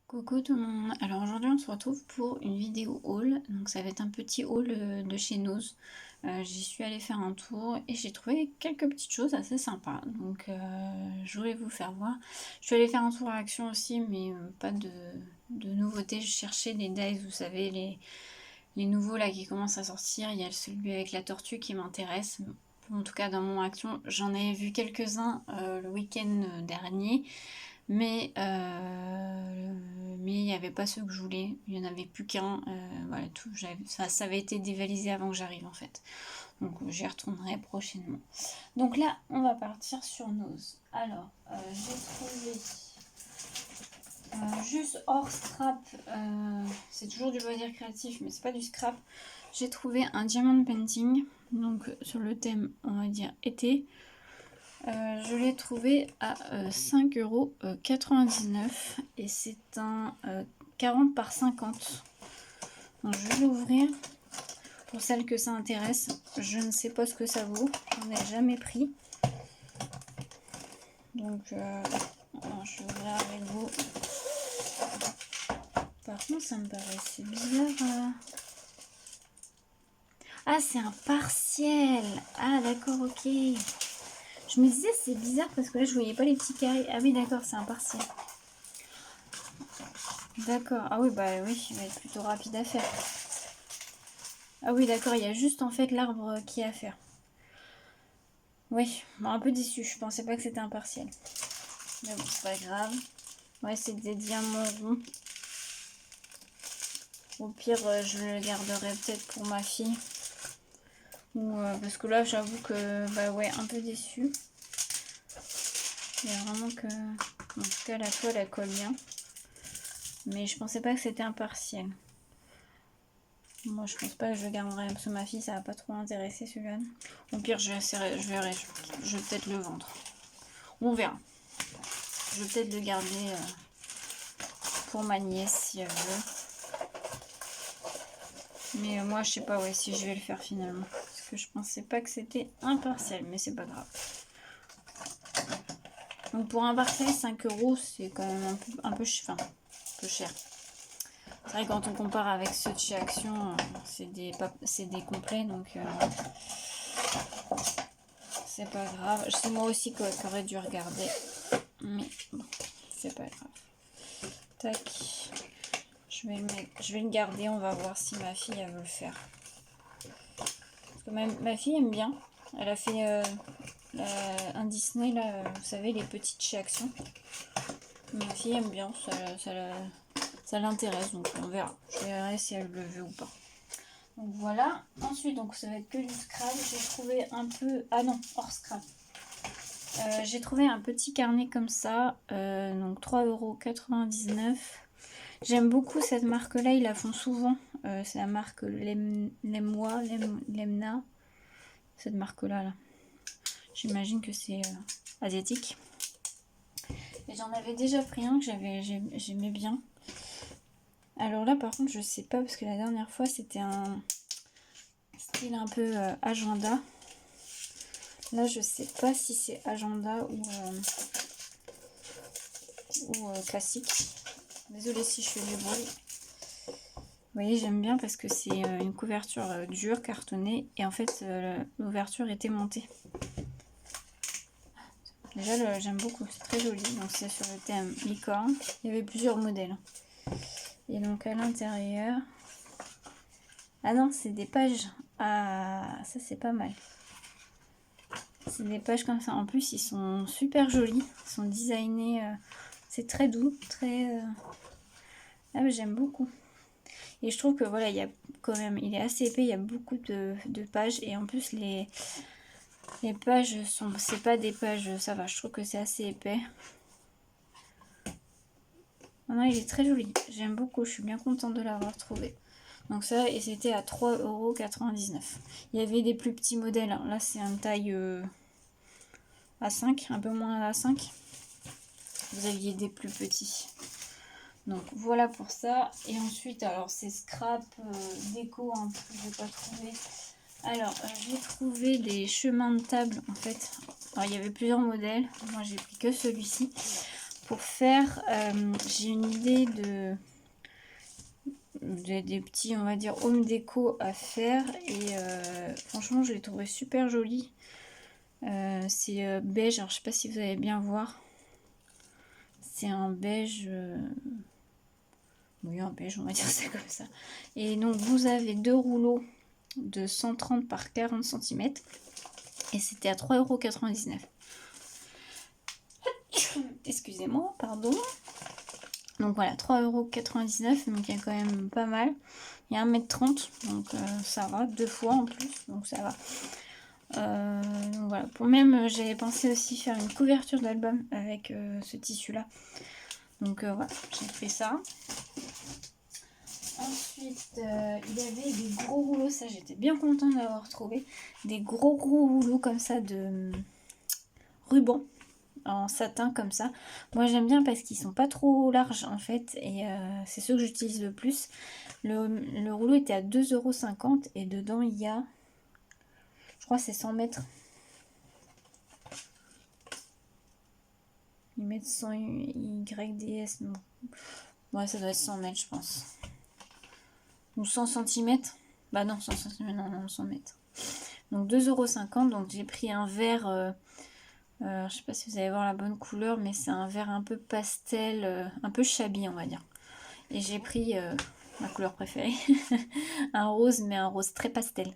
Coucou tout le monde, alors aujourd'hui on se retrouve pour une vidéo haul, donc ça va être un petit haul de chez Nose. J'y suis allée faire un tour et j'ai trouvé quelques petites choses assez sympas, donc je voulais vous faire voir. Je suis allée faire un tour à Action aussi, mais pas de nouveautés. Je cherchais les dies, vous savez, les nouveaux là qui commencent à sortir. Il y a celui avec la tortue qui m'intéresse, en tout cas dans mon Action. J'en avais vu quelques-uns le week-end dernier. Mais il n'y avait pas ceux que je voulais, il n'y en avait plus qu'un, voilà, tout, ça avait été dévalisé avant que j'arrive en fait. Donc j'y retournerai prochainement. Donc là, on va partir sur Nose. Alors, j'ai trouvé juste hors scrap, c'est toujours du loisir créatif, mais c'est pas du scrap. J'ai trouvé un diamond painting, donc sur le thème, on va dire été. Je l'ai trouvé à 5,99 € et c'est un 40 par 50. Donc je vais l'ouvrir pour celles que ça intéresse. Je ne sais pas ce que ça vaut, j'en ai jamais pris. Donc je vais ouvrir avec vous. Par contre ça me paraissait bizarre. Ah, c'est un partiel. Ah d'accord, ok. Je me disais c'est bizarre parce que là je voyais pas les petits carrés. Ah oui d'accord, c'est un partiel. D'accord. Ah oui, bah oui, il va être plutôt rapide à faire. Ah oui, d'accord, il y a juste en fait l'arbre qui est à faire. Oui, bon, un peu déçu, je pensais pas que c'était un partiel. Mais bon, c'est pas grave. Ouais, c'est des diamants ronds. Au pire, je le garderai peut-être pour ma fille. Ou parce que là, j'avoue que, bah ouais, un peu déçu. Il y a vraiment que... En tout cas, la toile, elle colle bien. Mais je pensais pas que c'était un partiel. Moi, je pense pas que je le garderai parce que ma fille, ça va pas trop intéresser celui-là. Au pire, je verrai. Je vais peut-être le vendre. On verra. Je vais peut-être le garder pour ma nièce si elle veut. Mais moi, je sais pas si je vais le faire finalement. Parce que je pensais pas que c'était un partiel, mais c'est pas grave. Donc pour un partiel, 5 €, c'est quand même un peu cher. C'est vrai, quand on compare avec ceux de chez Action, c'est des complets, donc c'est pas grave. C'est moi aussi qui aurais dû regarder, mais bon, c'est pas grave. Tac, je vais le garder, on va voir si ma fille elle veut le faire. Parce que ma fille aime bien. Elle a fait un Disney, là, vous savez, les petites chez Action. Ma fille aime bien, ça l'intéresse, donc on verra. Je verrai si elle le veut ou pas. Donc voilà. Ensuite, donc ça va être que du scrap. J'ai trouvé un peu... Ah non, hors scrap. J'ai trouvé un petit carnet comme ça. Donc 3,99 €. J'aime beaucoup cette marque-là. Ils la font souvent. C'est la marque Lemna. Cette marque-là. Là. J'imagine que c'est asiatique. Et j'en avais déjà pris un que j'aimais bien. Alors là, par contre, je sais pas parce que la dernière fois, c'était un style un peu agenda. Là, je sais pas si c'est agenda ou classique. Désolée si je fais du bruit. Vous voyez, j'aime bien parce que c'est une couverture dure, cartonnée, et en fait, l'ouverture est aimantée. Déjà, j'aime beaucoup, c'est très joli. Donc, c'est sur le thème licorne. Il y avait plusieurs modèles. Et donc, à l'intérieur... Ah non, c'est des pages. Ah, ça, c'est pas mal. C'est des pages comme ça. En plus, ils sont super jolis. Ils sont designés. C'est très doux, très... Ah, mais j'aime beaucoup. Et je trouve que voilà, il y a quand même... Il est assez épais, il y a beaucoup de pages. Et en plus, les pages sont... C'est pas des pages... Ça va, je trouve que c'est assez épais. Non, il est très joli. J'aime beaucoup. Je suis bien contente de l'avoir trouvé. Donc ça, et c'était à 3,99 €. Il y avait des plus petits modèles. Hein. Là, c'est une taille A5, un peu moins A5. Vous aviez des plus petits. Donc voilà pour ça. Et ensuite, alors c'est scrap, déco, hein, je n'ai pas trouvé. Alors, j'ai trouvé des chemins de table, en fait. Alors, il y avait plusieurs modèles. Moi, j'ai pris que celui-ci. pour faire, j'ai une idée des petits, on va dire, home déco à faire. Et franchement, je l'ai trouvé super joli. C'est beige, alors je sais pas si vous allez bien voir. C'est un beige... oui, un beige, on va dire ça comme ça. Et donc, vous avez 2 rouleaux de 130 par 40 cm. Et c'était à 3,99 €. Excusez-moi, pardon. Donc voilà, 3,99 €, donc il y a quand même pas mal. Il y a 1,30 m, donc ça va, 2 fois en plus, donc ça va. Donc voilà, pour même, j'avais pensé aussi faire une couverture d'album avec ce tissu-là. Donc voilà, j'ai fait ça. Ensuite, il y avait des gros rouleaux, ça j'étais bien contente d'avoir trouvé. Des gros rouleaux comme ça de ruban en satin comme ça. Moi j'aime bien parce qu'ils sont pas trop larges en fait, et c'est ceux que j'utilise le plus. Le rouleau était à 2,50 € et dedans il y a, je crois c'est 100 mètres. Ils mettent 100 YDS, non. Ouais, ça doit être 100 mètres je pense. Ou 100 cm. Bah non, 100 cm, non, 100 mètres. Donc 2,50 €, donc j'ai pris un vert... je sais pas si vous allez voir la bonne couleur, mais c'est un vert un peu pastel, un peu shabby on va dire. Et j'ai pris ma couleur préférée, un rose, mais un rose très pastel.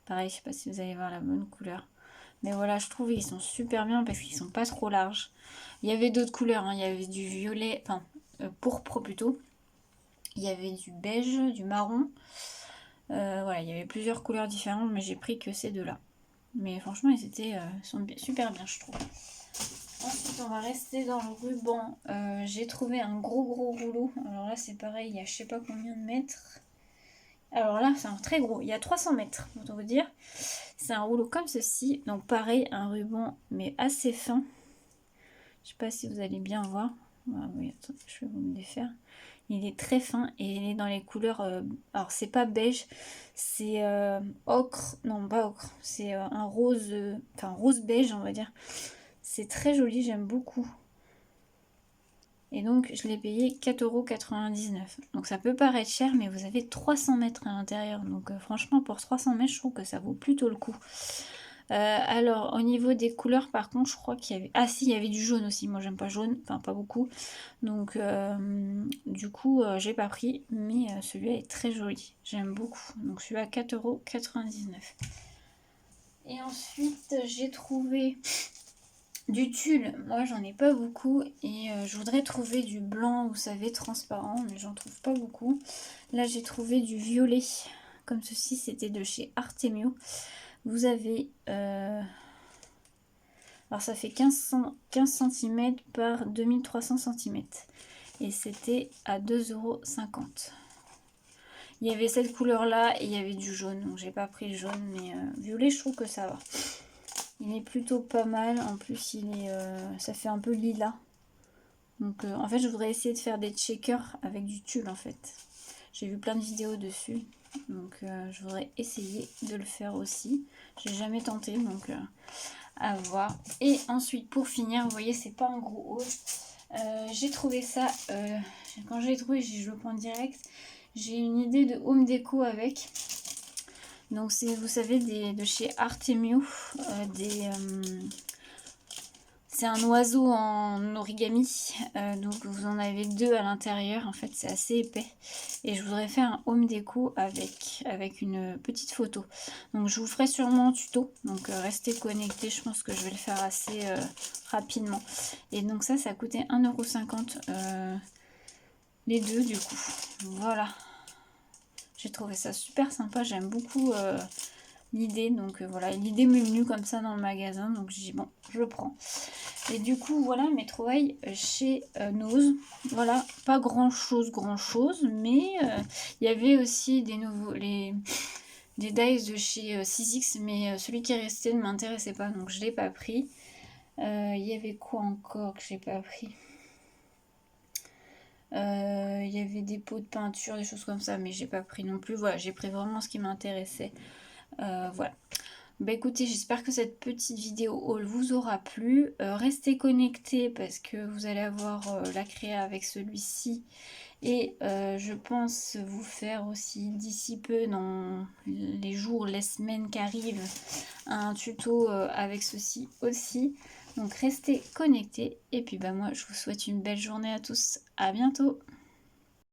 Pareil, je sais pas si vous allez voir la bonne couleur. Mais voilà, je trouve qu'ils sont super bien parce qu'ils sont pas trop larges. Il y avait d'autres couleurs, hein. Il y avait du violet, enfin pourpre plutôt. Il y avait du beige, du marron. Voilà, il y avait plusieurs couleurs différentes, mais j'ai pris que ces deux-là. Mais franchement, ils sont super bien, je trouve. Ensuite, on va rester dans le ruban. J'ai trouvé un gros rouleau. Alors là, c'est pareil, il y a je sais pas combien de mètres. Alors là, c'est un très gros. Il y a 300 mètres, pour vous dire. C'est un rouleau comme ceci. Donc pareil, un ruban, mais assez fin. Je sais pas si vous allez bien voir. Ah oui, attends, je vais vous le défaire. Il est très fin et il est dans les couleurs... alors, c'est pas beige, c'est ocre. Non, pas ocre. C'est un rose... enfin, rose beige, on va dire. C'est très joli, j'aime beaucoup. Et donc, je l'ai payé 4,99 €. Donc, ça peut paraître cher, mais vous avez 300 mètres à l'intérieur. Donc, franchement, pour 300 mètres, je trouve que ça vaut plutôt le coup. Alors, au niveau des couleurs, par contre, je crois qu'il y avait... Ah si, il y avait du jaune aussi. Moi, j'aime pas jaune. Enfin, pas beaucoup. Donc, du coup, j'ai pas pris. Mais celui-là est très joli. J'aime beaucoup. Donc, celui-là à 4,99 €. Et ensuite, j'ai trouvé... du tulle, moi j'en ai pas beaucoup et je voudrais trouver du blanc, vous savez, transparent, mais j'en trouve pas beaucoup. Là j'ai trouvé du violet, comme ceci, c'était de chez Artemio. Vous avez, alors ça fait 15 cm par 2300 cm et c'était à 2,50 €. Il y avait cette couleur là et il y avait du jaune, donc j'ai pas pris le jaune, mais violet je trouve que ça va. Il est plutôt pas mal. En plus, ça fait un peu lilas. Donc, en fait, je voudrais essayer de faire des checkers avec du tulle, en fait. J'ai vu plein de vidéos dessus. Donc, je voudrais essayer de le faire aussi. J'ai jamais tenté, donc à voir. Et ensuite, pour finir, vous voyez, c'est pas un gros haul. J'ai trouvé ça. Quand je l'ai trouvé, je le prends direct. J'ai une idée de home déco avec. Donc c'est, vous savez, de chez Artemio, c'est un oiseau en origami, donc vous en avez 2 à l'intérieur, en fait c'est assez épais. Et je voudrais faire un home déco avec une petite photo. Donc je vous ferai sûrement un tuto, donc restez connectés, je pense que je vais le faire assez rapidement. Et donc ça a coûté 1,50 € les deux du coup, voilà. J'ai trouvé ça super sympa, j'aime beaucoup l'idée, donc voilà, l'idée m'est venue comme ça dans le magasin, donc j'ai dit bon, je le prends. Et du coup, voilà mes trouvailles chez Nose. Voilà, pas grand chose, mais il y avait aussi des nouveaux, des dies de chez 6X, mais celui qui est resté ne m'intéressait pas, donc je l'ai pas pris. Il y avait quoi encore que j'ai pas pris? Il y avait des pots de peinture, des choses comme ça, mais j'ai pas pris non plus. Voilà, j'ai pris vraiment ce qui m'intéressait. Voilà. Bah écoutez, j'espère que cette petite vidéo haul vous aura plu. Restez connectés parce que vous allez avoir la créa avec celui-ci. Et je pense vous faire aussi d'ici peu, dans les jours, les semaines qui arrivent, un tuto avec ceci aussi. Donc restez connectés. Et puis bah moi je vous souhaite une belle journée à tous. À bientôt.